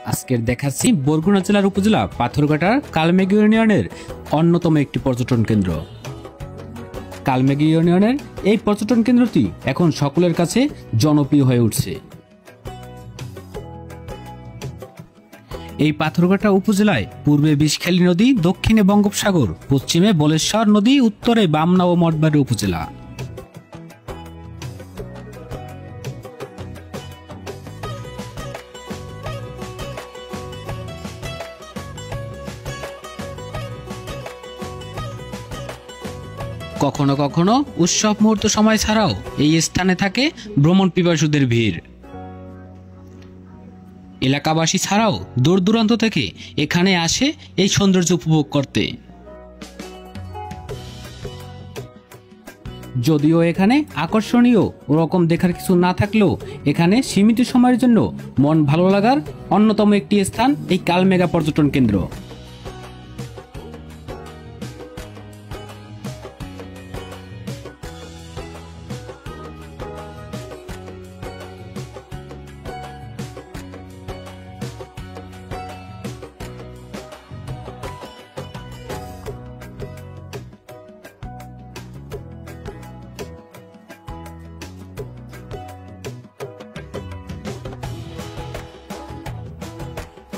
আজকের দেখাচ্ছি বরগুনা জেলার উপজেলা পাথরঘাটার কালমেঘ ইউনিয়নের অন্যতম একটি পর্যটন কেন্দ্র। কালমেঘ ইউনিয়নের এই পর্যটন কেন্দ্রটি এখন সকলের কাছে জনপ্রিয় হয়ে উঠছে। এই পাথরঘাটা উপজেলায় পূর্বে বিষখালী নদী, দক্ষিণে বঙ্গোপসাগর, পশ্চিমে বলেশ্বর নদী, উত্তরে বামনা ও মঠবাড়ি উপজেলা। কখনো কখনো উৎসব মুহূর্ত সময় ছাড়াও এই স্থানে থাকে ভ্রমণ পিপাসুদের ভিড়। এলাকাবাসী ছাড়াও দূর দূরান্ত থেকে এখানে আসে এই সৌন্দর্য উপভোগ করতে। যদিও এখানে আকর্ষণীয় ওরকম দেখার কিছু না থাকলেও এখানে সীমিত সময়ের জন্য মন ভালো লাগার অন্যতম একটি স্থান এই কালমেঘা পর্যটন কেন্দ্র।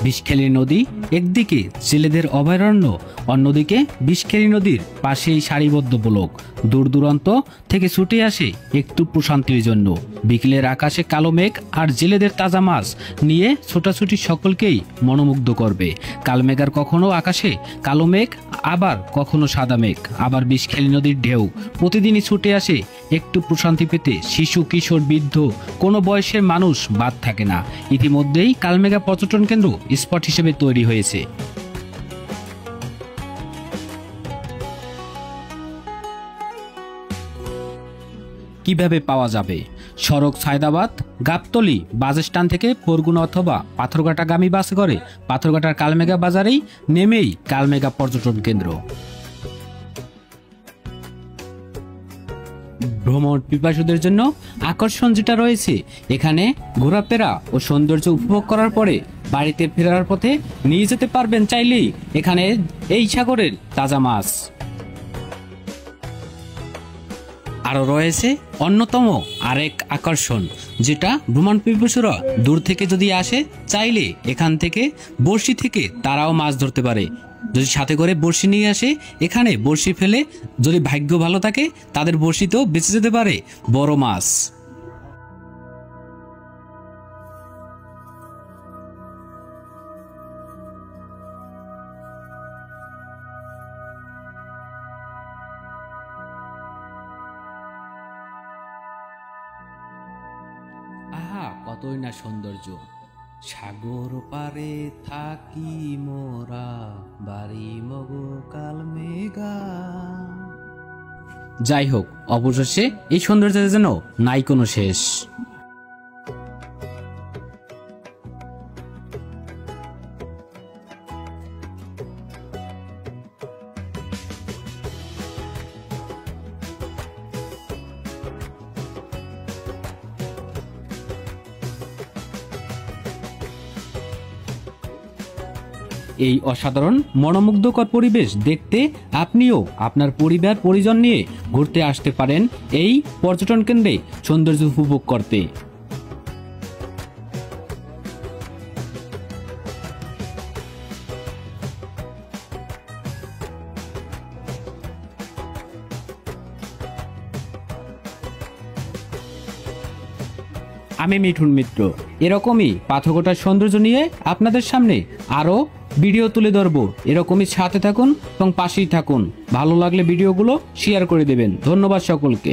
বিষখালী নদী একদিকে জেলেদের অভয়ারণ্য, অন্যদিকে বিষখালী নদীর পাশেই সারিবদ্ধ ব্লক। দূর দূরান্ত থেকে ছুটে আসে একটু প্রশান্তির জন্য। বিকেলের আকাশে কালো মেঘ আর জেলেদের তাজা মাছ নিয়ে ছোটাছুটি সকলকেই মনোমুগ্ধ করবে। কালমেঘার কখনো আকাশে কালো মেঘ, আবার কখনো সাদা মেঘ, আবার বিষখালী নদীর ঢেউ। প্রতিদিনই ছুটে আসে একটু প্রশান্তি পেতে শিশু, কিশোর, বৃদ্ধ, কোনো বয়সের মানুষ বাদ থাকে না। ইতিমধ্যেই কালমেঘা পর্যটন কেন্দ্র স্পট হিসেবে তৈরি হয়েছে। কিভাবে পাওয়া যাবে? সড়ক সায়দাবাদ গাবতলী বাস স্ট্যান্ড থেকে বরগুনা অথবা পাথরঘাটাগামী বাসে করে পাথরঘাটার কালমেঘা বাজারেই নেমেই কালমেঘা পর্যটন কেন্দ্র। ভ্রমণ পিপাসুদের জন্য আকর্ষণ যেটা রয়েছে, এখানে ঘোরাফেরা ও সৌন্দর্য উপভোগ করার পরে বাড়িতে ফেরার পথে নিয়ে যেতে পারবেন চাইলেই এখানে এই সাগরের তাজা মাছ। আরও রয়েছে অন্যতম আরেক আকর্ষণ, যেটা ভ্রমণ পিপাসুরা দূর থেকে যদি আসে চাইলে এখান থেকে বড়শি থেকে তারাও মাছ ধরতে পারে। যদি সাথে করে বড়শি নিয়ে আসে, এখানে বড়শি ফেলে যদি ভাগ্য ভালো থাকে তাদের বড়শিতেও বেঁচে যেতে পারে বড় মাছ। আহা, কতই না সৌন্দর্য! সাগর পারে থাকি মোরা, বাড়ি মগো কালমেঘা। যাই হোক, অবশেষে এই সৌন্দর্যের যেন নাই কোনো শেষ। এই অসাধারণ মনোমুগ্ধকর পরিবেশ দেখতে আপনিও আপনার পরিবার পরিজন নিয়ে ঘুরতে আসতে পারেন এই পর্যটন কেন্দ্রে সৌন্দর্য উপভোগ করতে। আমি মিঠুন মিত্র, এরকমই পাথরঘাটার সৌন্দর্য নিয়ে আপনাদের সামনে আরও ভিডিও তুলে ধরবো। এরকমই সাথে থাকুন এবং পাশেই থাকুন। ভালো লাগলে ভিডিওগুলো শেয়ার করে দেবেন। ধন্যবাদ সকলকে।